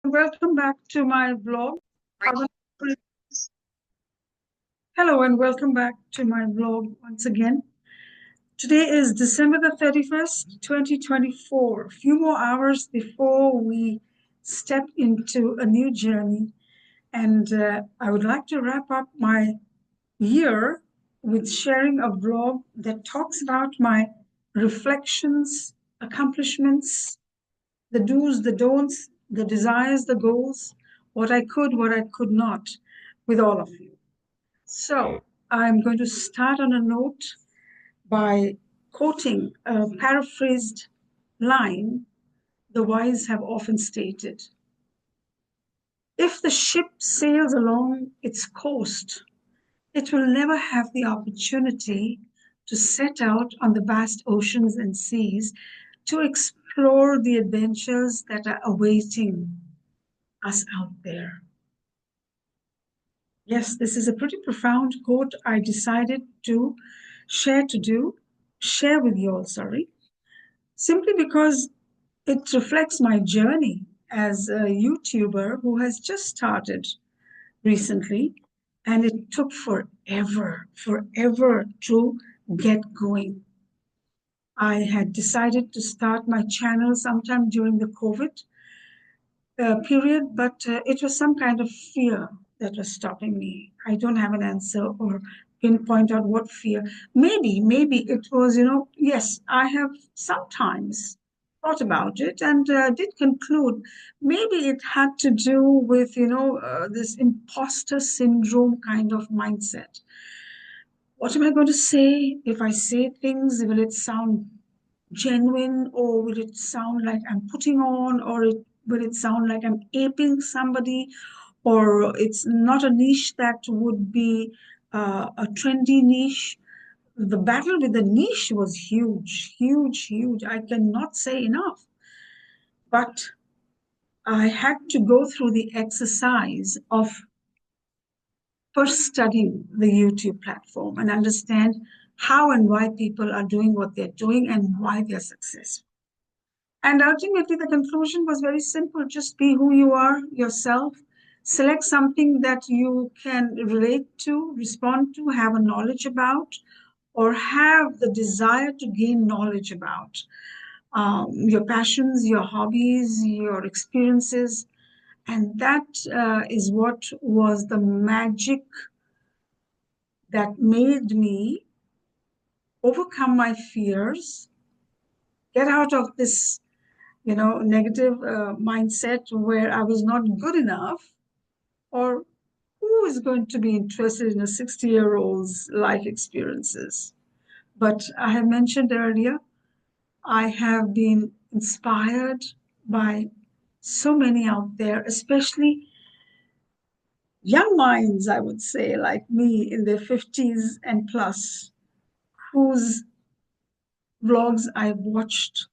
Welcome back to my vlog. Hello and welcome back to my vlog once again. Today is December the 31st, 2024. A few more hours before we step into a new journey. And I would like to wrap up my year with sharing a vlog that talks about my reflections, accomplishments, the do's, the don'ts, the desires, the goals, what I could not with all of you. So I'm going to start on a note by quoting a paraphrased line the wise have often stated. If the ship sails along its coast, it will never have the opportunity to set out on the vast oceans and seas to explore the adventures that are awaiting us out there. Yes, this is a pretty profound quote I decided to share with you all, sorry, simply because it reflects my journey as a YouTuber who has just started recently, and it took forever to get going. I had decided to start my channel sometime during the COVID period, but it was some kind of fear that was stopping me. I don't have an answer or pinpoint out what fear. Maybe it was, yes, I have sometimes thought about it and did conclude maybe it had to do with, this imposter syndrome kind of mindset. What am I going to say? If I say things, will it sound genuine, or will it sound like I'm putting on, or will it sound like I'm aping somebody, or it's not a niche that would be a trendy niche? The battle with the niche was huge. I cannot say enough. But I had to go through the exercise of first studying the YouTube platform and understand how and why people are doing what they're doing and why they're successful. And ultimately, the conclusion was very simple: just be who you are yourself, select something that you can relate to, respond to, have a knowledge about, or have the desire to gain knowledge about. Your passions, your hobbies, your experiences. And that is what was the magic that made me overcome my fears, get out of this, negative mindset where I was not good enough, or who is going to be interested in a 60-year-old's life experiences. But I have mentioned earlier, I have been inspired by so many out there, especially young minds, I would say, like me in their 50s and plus, whose vlogs I watched,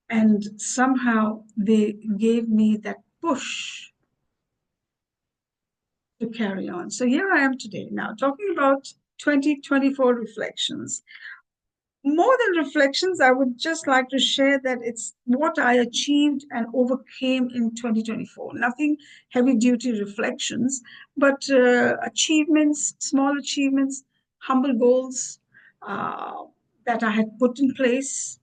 and somehow they gave me that push to carry on. So here I am today now talking about 2024 reflections. More than reflections, I would just like to share that it's what I achieved and overcame in 2024. Nothing heavy duty reflections, but achievements, small achievements, humble goals uh, that I had put in place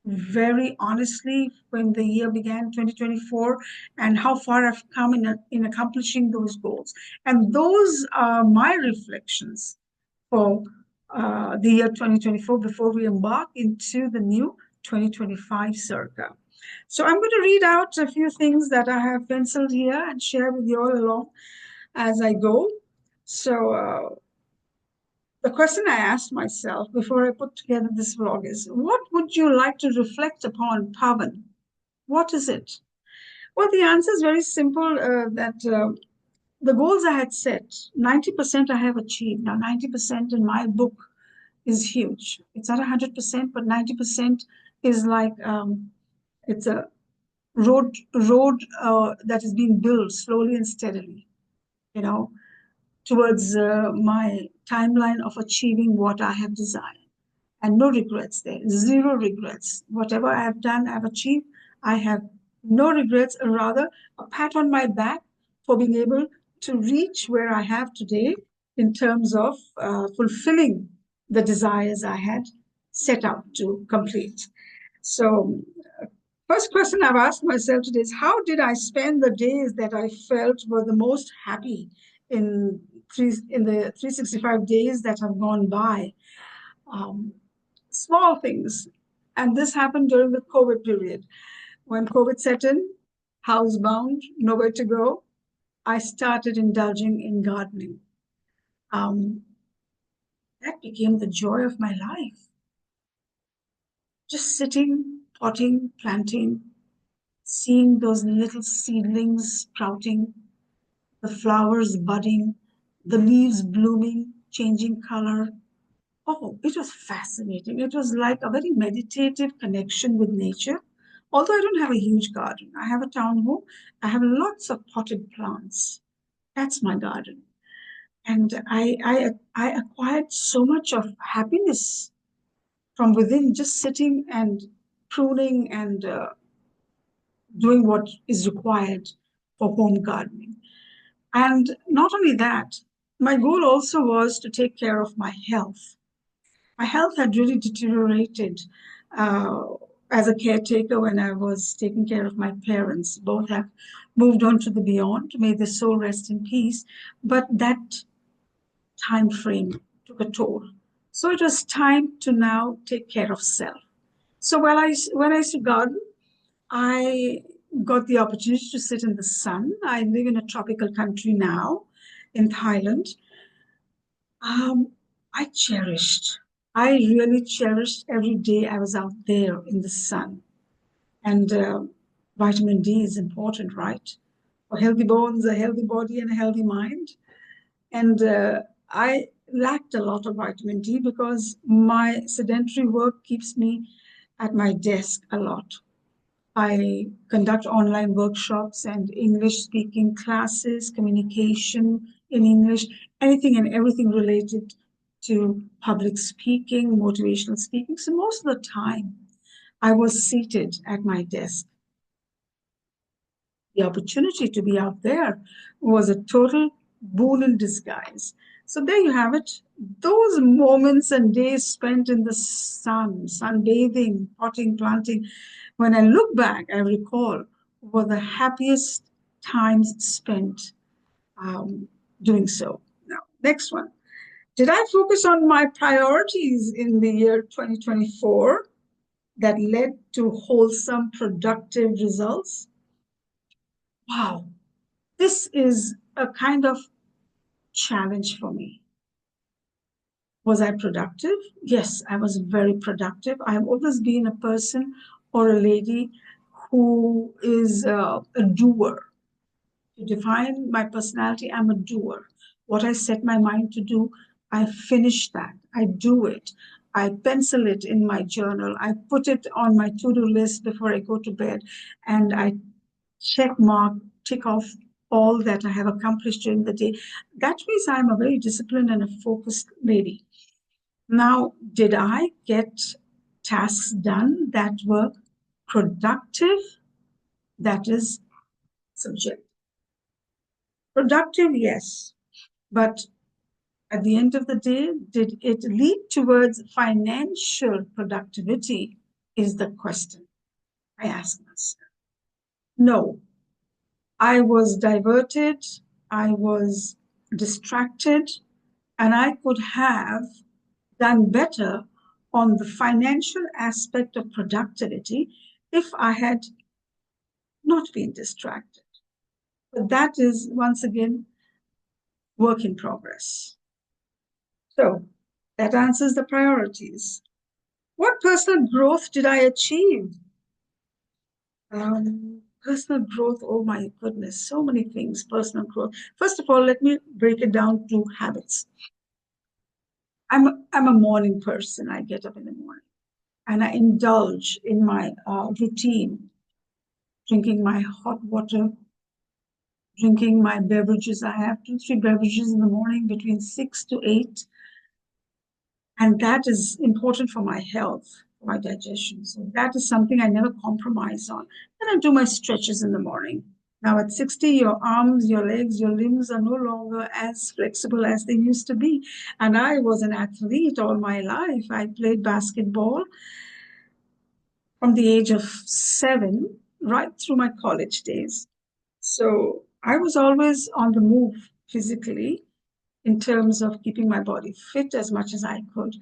very honestly when the year began 2024, and how far I've come in accomplishing those goals. And those are my reflections for the year 2024 before we embark into the new 2025 circa. So I'm going to read out a few things that I have penciled here and share with you all along as I go. So the question I asked myself before I put together this vlog is, what would you like to reflect upon, Pavan? What is it? Well, the answer is very simple, that the goals I had set, 90% I have achieved. Now, 90% in my book is huge. It's not 100%, but 90% is like, it's a road that is being built slowly and steadily, you know, towards my timeline of achieving what I have desired. And no regrets there, zero regrets. Whatever I have done, I've achieved, I have no regrets, or rather a pat on my back for being able to reach where I have today in terms of fulfilling the desires I had set out to complete. So, first question I've asked myself today is, how did I spend the days that I felt were the most happy in in the 365 days that have gone by? Um, Small things. And this happened during the COVID period. When COVID set in, housebound, nowhere to go, I started indulging in gardening. Um, that became the joy of my life. Just sitting, potting, planting, seeing those little seedlings sprouting, the flowers budding, the leaves blooming, changing color. Oh, it was fascinating. It was like a very meditative connection with nature. Although I don't have a huge garden, I have a townhome. I have lots of potted plants. That's my garden. And I acquired so much of happiness from within, just sitting and pruning and doing what is required for home gardening. And not only that, my goal also was to take care of my health. My health had really deteriorated uh, as a caretaker when I was taking care of my parents. Both have moved on to the beyond. May their soul rest in peace. But that time frame took a toll. So it was time to now take care of self. So when I used to garden, I got the opportunity to sit in the sun. I live in a tropical country now in Thailand. Um, I really cherished every day I was out there in the sun. And vitamin D is important, right? For healthy bones, a healthy body, and a healthy mind. And I lacked a lot of vitamin D because my sedentary work keeps me at my desk a lot. I conduct online workshops and English speaking classes, communication in English, anything and everything related to public speaking, motivational speaking. So most of the time, I was seated at my desk. The opportunity to be out there was a total boon in disguise. So there you have it. Those moments and days spent in the sun, sunbathing, potting, planting, when I look back, I recall were the happiest times spent um, doing so. Now, next one. Did I focus on my priorities in the year 2024 that led to wholesome, productive results? Wow, this is a kind of challenge for me. Was I productive? Yes, I was very productive. I've always been a person or a lady who is a doer. To define my personality, I'm a doer. What I set my mind to do, I finish that. I do it. I pencil it in my journal. I put it on my to-do list before I go to bed, and I check mark, tick off all that I have accomplished during the day. That means I'm a very disciplined and a focused lady. Now, did I get tasks done that were productive? That is subjective. Productive, yes. But at the end of the day, did it lead towards financial productivity? Is the question I ask myself. No, I was diverted, I was distracted, and I could have done better on the financial aspect of productivity if I had not been distracted. But that is, once again, work in progress. So that answers the priorities. What personal growth did I achieve? Personal growth, oh my goodness, so many things, personal growth. First of all, let me break it down to habits. I'm a morning person. I get up in the morning and I indulge in my routine, drinking my hot water, drinking my beverages. I have two, three beverages in the morning between 6 to 8. And that is important for my health. for my digestion. So that is something I never compromise on. Then I do my stretches in the morning. Now at 60, your arms, your legs, your limbs are no longer as flexible as they used to be. And I was an athlete all my life. I played basketball from the age of 7 right through my college days. So I was always on the move physically in terms of keeping my body fit as much as I could.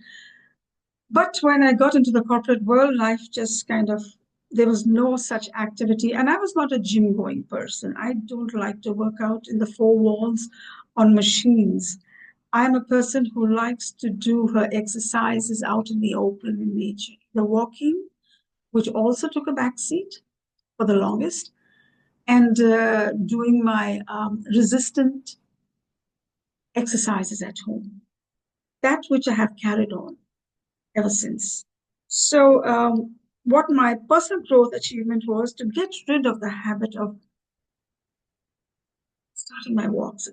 But when I got into the corporate world, life just kind of, there was no such activity. And I was not a gym going person. I don't like to work out in the four walls on machines. I'm a person who likes to do her exercises out in the open in nature. The walking, which also took a back seat for the longest, and doing my resistant exercises at home. That which I have carried on ever since. So, what my personal growth achievement was to get rid of the habit of starting my walks,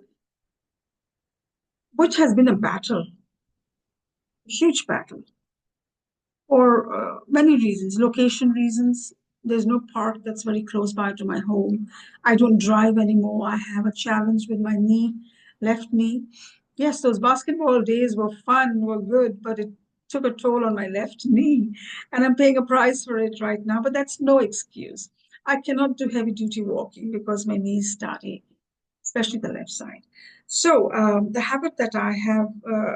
which has been a battle, a huge battle, for many reasons, location reasons. There's no park that's very close by to my home. I don't drive anymore. I have a challenge with my knee, left knee. Yes, those basketball days were fun, were good, but it took a toll on my left knee, and I'm paying a price for it right now. But that's no excuse. I cannot do heavy duty walking because my knees start aching, especially the left side. So, the habit that I have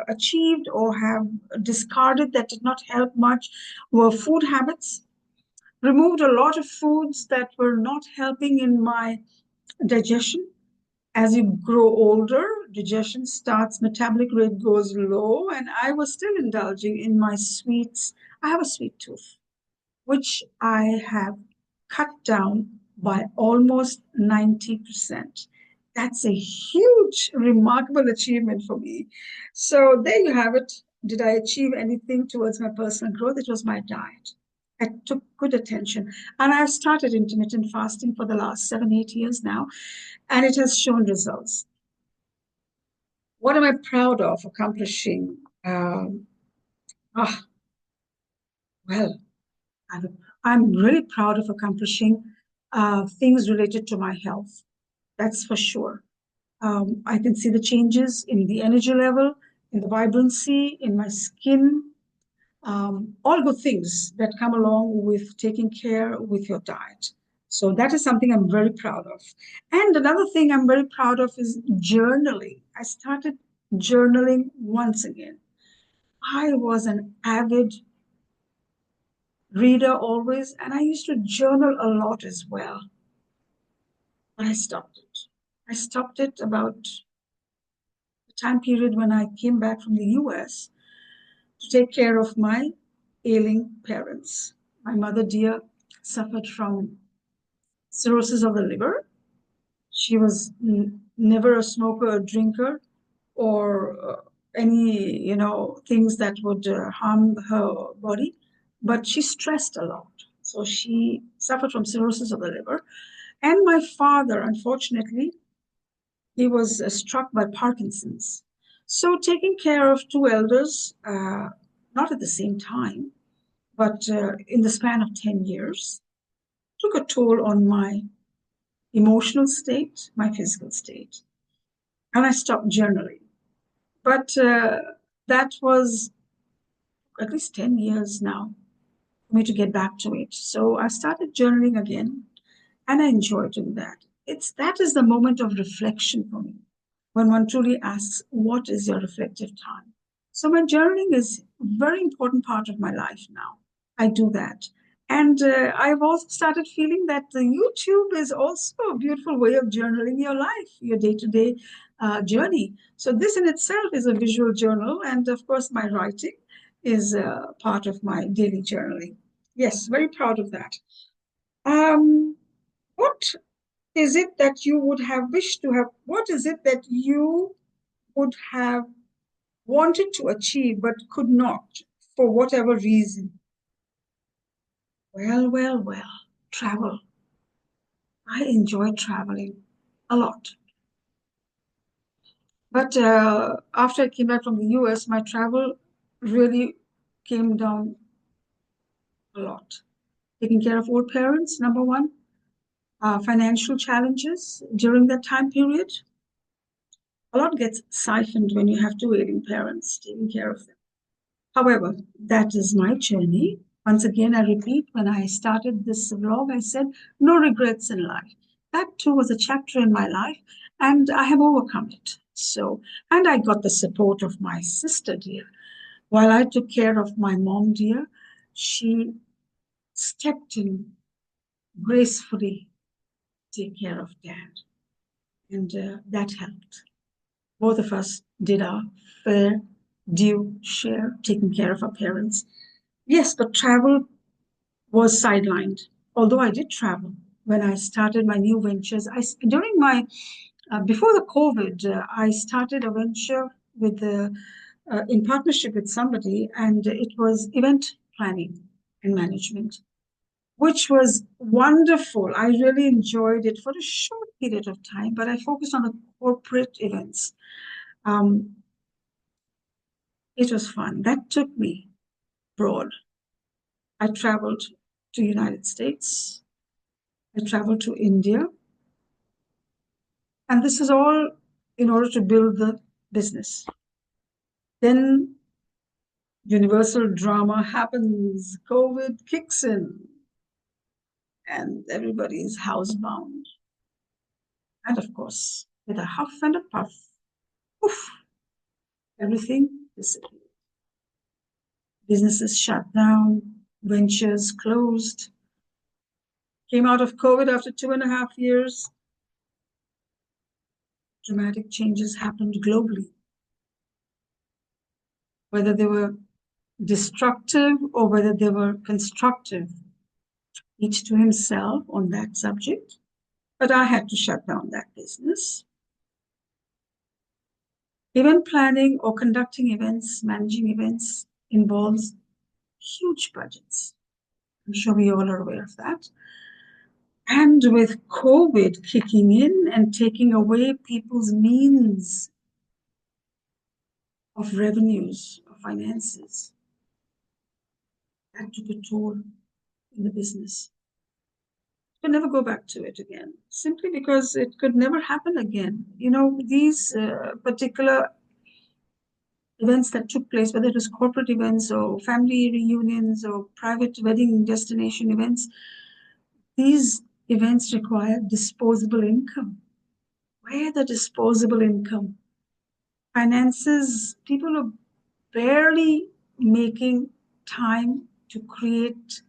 achieved or have discarded that did not help much were food habits. Removed a lot of foods that were not helping in my digestion. As you grow older, digestion starts, metabolic rate goes low, and I was still indulging in my sweets. I have a sweet tooth, which I have cut down by almost 90%. That's a huge, remarkable achievement for me. So there you have it. Did I achieve anything towards my personal growth? It was my diet. I took good attention. And I've started intermittent fasting for the last 7, 8 years now, and it has shown results. What am I proud of accomplishing? Ah, well, I'm really proud of accomplishing things related to my health. That's for sure. I can see the changes in the energy level, in the vibrancy, in my skin, all good things that come along with taking care with your diet. So that is something I'm very proud of. And another thing I'm very proud of is journaling. I started journaling once again. I was an avid reader always, and I used to journal a lot as well. But I stopped it. I stopped it about the time period when I came back from the US to take care of my ailing parents. My mother, dear, suffered from cirrhosis of the liver. She was never a smoker or drinker or any, things that would harm her body, but she stressed a lot. So she suffered from cirrhosis of the liver. And my father, unfortunately, he was struck by Parkinson's. So taking care of two elders, not at the same time, but in the span of 10 years, took a toll on my emotional state, my physical state. And I stopped journaling. But that was at least 10 years now for me to get back to it. So I started journaling again, and I enjoy doing that. That is the moment of reflection for me when one truly asks, what is your reflective time? So my journaling is a very important part of my life now. I do that. And I've also started feeling that the YouTube is also a beautiful way of journaling your life, your day-to-day journey. So this in itself is a visual journal. And of course, my writing is part of my daily journaling. Yes, very proud of that. Um, what is it that you would have wished to have? What is it that you would have wanted to achieve but could not for whatever reason? Well, well, well, travel. I enjoy traveling a lot. But after I came back from the US, my travel really came down a lot. Taking care of old parents, number one. Financial challenges during that time period. A lot gets siphoned when you have two ailing parents taking care of them. However, that is my journey. Once again, I repeat, when I started this vlog, I said, no regrets in life. That too was a chapter in my life, and I have overcome it. So, and I got the support of my sister, dear. While I took care of my mom, dear, she stepped in gracefully to take care of dad, and that helped. Both of us did our fair due share taking care of our parents. Yes, but travel was sidelined. Although I did travel when I started my new ventures, during my before the COVID, I started a venture with the in partnership with somebody, and it was event planning and management, which was wonderful. I really enjoyed it for a short period of time, but I focused on the corporate events. Um, it was fun. That took me abroad. I traveled to United States. I traveled to India. And this is all in order to build the business. Then universal drama happens, COVID kicks in, and everybody is housebound. And of course, with a huff and a puff, poof, everything disappeared. Businesses shut down, ventures closed. Came out of COVID after 2.5 years. Dramatic changes happened globally. Whether they were destructive or whether they were constructive, each to himself on that subject. But I had to shut down that business. Event planning or conducting events, managing events involves huge budgets. I'm sure we all are aware of that. And with COVID kicking in and taking away people's means of revenues, of finances, that took a toll in the business. Could never go back to it again, simply because it could never happen again. You know, these particular events that took place, whether it was corporate events or family reunions or private wedding destination events, these events require disposable income. Where the disposable income? Finances, people are barely making time to create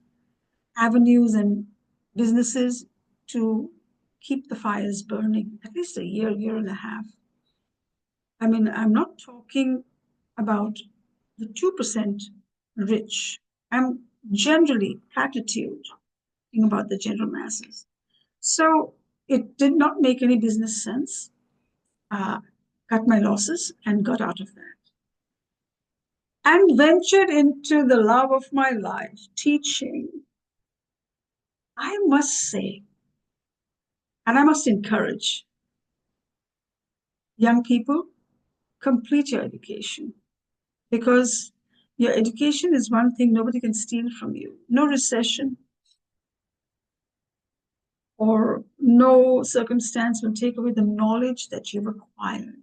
avenues and businesses to keep the fires burning, at least a year, year and a half. I mean, I'm not talking about the 2% rich. I'm generally platitude about the general masses. So it did not make any business sense. Cut my losses and got out of that. And ventured into the love of my life, teaching. I must say, and I must encourage young people, complete your education, because your education is one thing nobody can steal from you. No recession or no circumstance will take away the knowledge that you've acquired.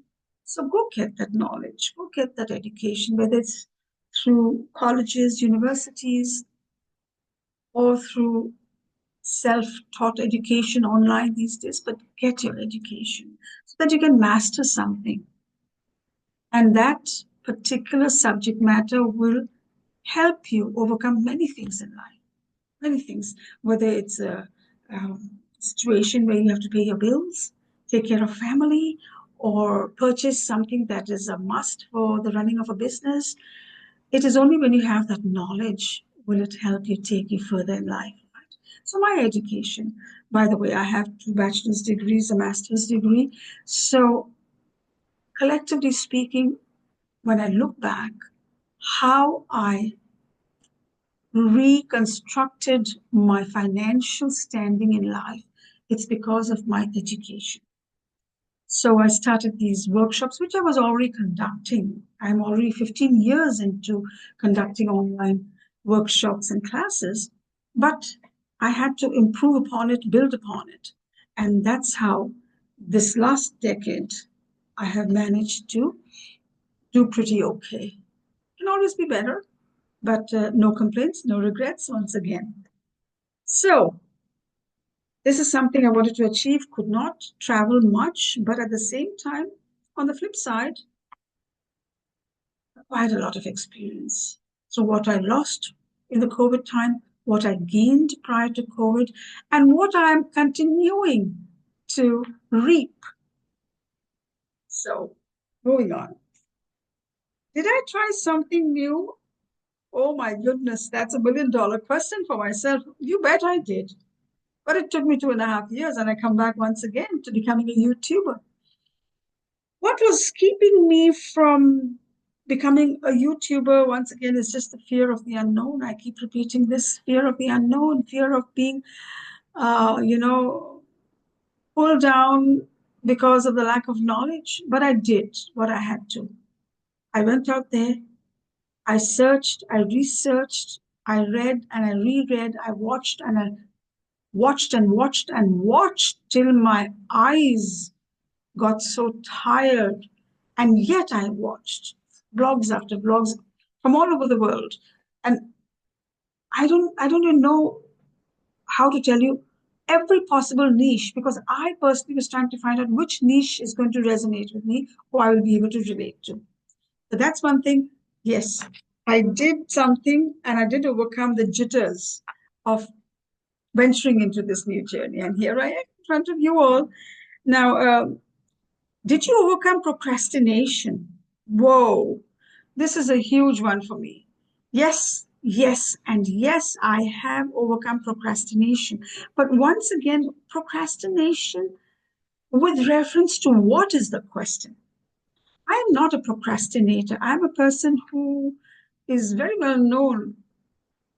So go get that knowledge, go get that education, whether it's through colleges, universities, or through self-taught education online these days, but get your education so that you can master something. And that particular subject matter will help you overcome many things in life. Many things, whether it's a situation where you have to pay your bills, take care of family, or purchase something that is a must for the running of a business. It is only when you have that knowledge will it help you take you further in life. Right? So my education, by the way, I have 2 bachelor's degrees, a master's degree. So collectively speaking, when I look back, how I reconstructed my financial standing in life, it's because of my education. So I started these workshops, which I was already conducting. I'm already 15 years into conducting online workshops and classes, but I had to improve upon it, build upon it. And that's how this last decade I have managed to do pretty okay. Can always be better, but no complaints, no regrets once again. So, this is something I wanted to achieve, could not travel much, but at the same time, on the flip side, quite a lot of experience. So, what I lost in the COVID time, what I gained prior to COVID, and what I'm continuing to reap. So, moving on. Did I try something new? Oh my goodness, that's $1 million question for myself. You bet I did. But it took me 2.5 years, and I come back once again to becoming a YouTuber. What was keeping me from becoming a YouTuber, once again, is just the fear of the unknown. I keep repeating this fear of the unknown, fear of being, you know, pulled down because of the lack of knowledge. But I did what I had to. I went out there, I searched, I researched, I read and I reread, I watched and I watched and watched and watched till my eyes got so tired. And yet I watched blogs after blogs from all over the world. And I don't even know how to tell you every possible niche, because I personally was trying to find out which niche is going to resonate with me or I will be able to relate to. So that's one thing. Yes, I did something and I did overcome the jitters of venturing into this new journey. And here I am in front of you all. Now, did you overcome procrastination? Whoa, this is a huge one for me. Yes, yes, and yes, I have overcome procrastination. But once again, procrastination with reference to what is the question? I am not a procrastinator. I'm a person who is very well known,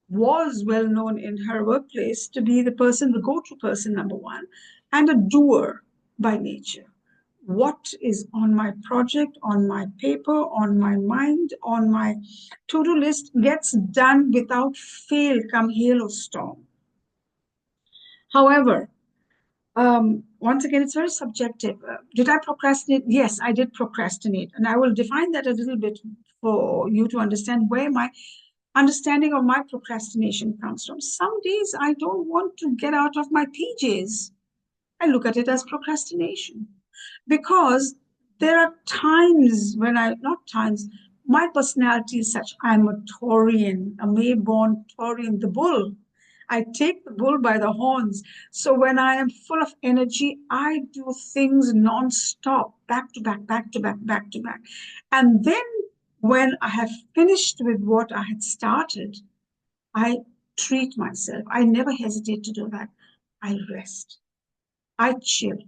was well known in her workplace to be the person, the go to person, number one, and a doer by nature. What is on my project, on my paper, on my mind, on my to do list gets done without fail, come hail or storm. However, once again, it's very subjective. Did I procrastinate? Yes, I did procrastinate. And I will define that a little bit for you to understand where my understanding of my procrastination comes from. Some days I don't want to get out of my PJs. I look at it as procrastination because there are times when not times, my personality is such. I'm a Taurian, a May born Taurian, the bull. I take the bull by the horns. So when I am full of energy, I do things non-stop, back to back, back to back, back to back. And then when I have finished with what I had started, I treat myself. I never hesitate to do that. I rest. I chill.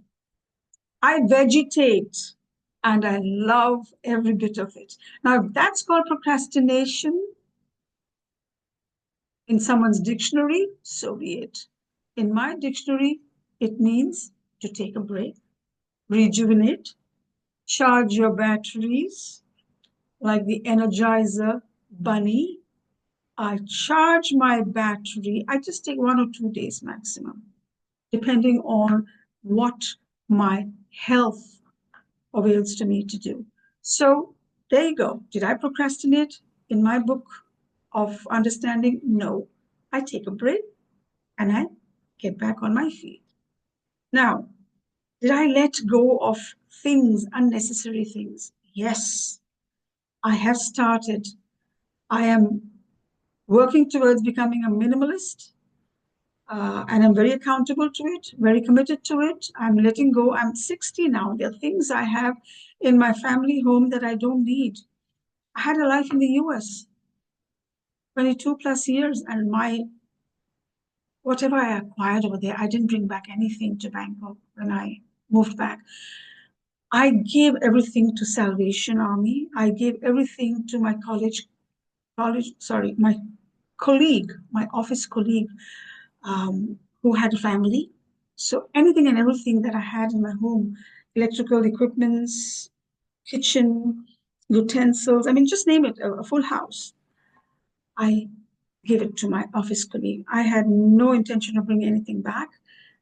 I vegetate. And I love every bit of it. Now, if that's called procrastination in someone's dictionary, so be it. In my dictionary, it means to take a break, rejuvenate, charge your batteries, like the Energizer bunny. I charge my battery. I just take 1 or 2 days maximum, depending on what my health avails to me to do. So there you go. Did I procrastinate? In my book of understanding, no. I take a break and I get back on my feet. Now, did I let go of things, unnecessary things? Yes, I have started. I am working towards becoming a minimalist. And I'm very accountable to it, very committed to it. I'm letting go. I'm 60 now. There are things I have in my family home that I don't need. I had a life in the US, 22 plus years, and whatever I acquired over there, I didn't bring back anything to Bangkok when I moved back. I gave everything to Salvation Army. I gave everything to my my colleague, my office colleague, who had a family. So anything and everything that I had in my home, electrical equipments, kitchen, utensils, I mean, just name it, a full house. I give it to my office colleague. I had no intention of bringing anything back,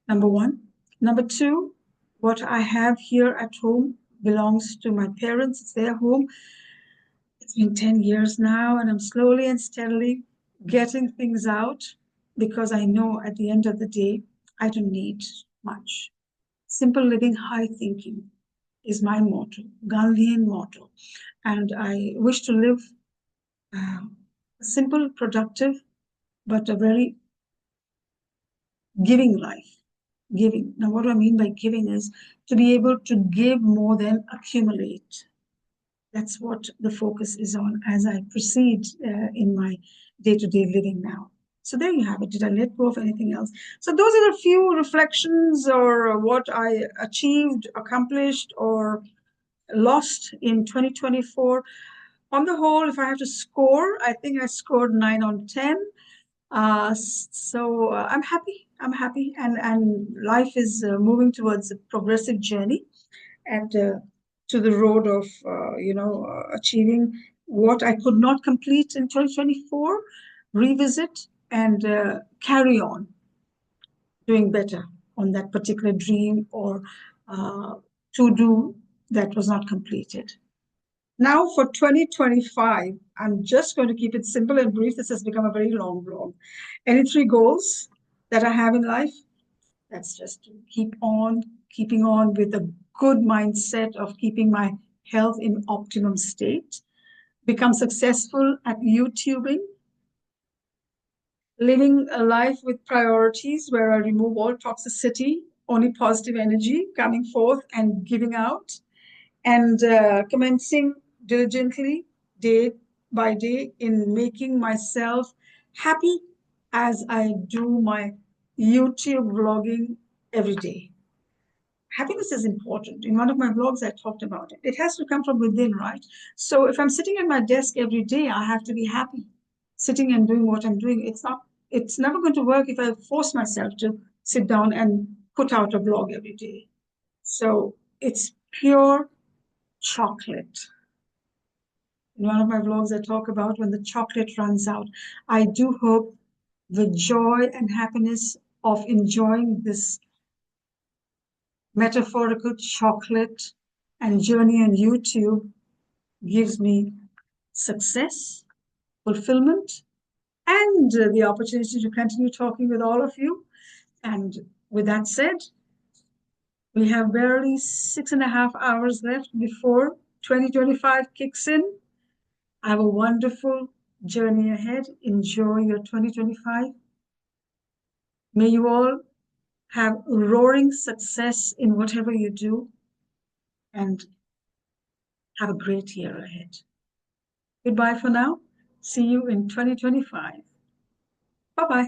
number one. Number two, what I have here at home belongs to my parents. It's their home. It's been 10 years now, and I'm slowly and steadily getting things out because I know at the end of the day, I don't need much. Simple living, high thinking is my motto, Gandhian motto. And I wish to live a simple, productive, but a very giving life. Giving. Now, what do I mean by giving is to be able to give more than accumulate. That's what the focus is on as I proceed in my day-to-day living now. So there you have it. Did I let go of anything else? So those are the few reflections or what I achieved, accomplished, or lost in 2024. On the whole, if I have to score, I think I scored 9 on 10. I'm happy. I'm happy, and life is moving towards a progressive journey, and to the road of achieving what I could not complete in 2024, revisit and carry on doing better on that particular dream or to do that was not completed. Now for 2025, I'm just going to keep it simple and brief. This has become a very long vlog. Any three goals that I have in life? That's just to keeping on with a good mindset of keeping my health in optimum state, become successful at YouTubing, living a life with priorities where I remove all toxicity, only positive energy coming forth and giving out, and commencing diligently day by day in making myself happy as I do my YouTube vlogging every day. Happiness is important. In one of my vlogs, I talked about it. It has to come from within, right? So if I'm sitting at my desk every day, I have to be happy sitting and doing what I'm doing. It's never going to work if I force myself to sit down and put out a vlog every day. So it's pure chocolate. In one of my vlogs, I talk about when the chocolate runs out. I do hope the joy and happiness of enjoying this metaphorical chocolate and journey on YouTube gives me success, fulfillment, and the opportunity to continue talking with all of you. And with that said, we have barely 6.5 hours left before 2025 kicks in. Have a wonderful journey ahead. Enjoy your 2025. May you all have roaring success in whatever you do and have a great year ahead. Goodbye for now. See you in 2025. Bye-bye.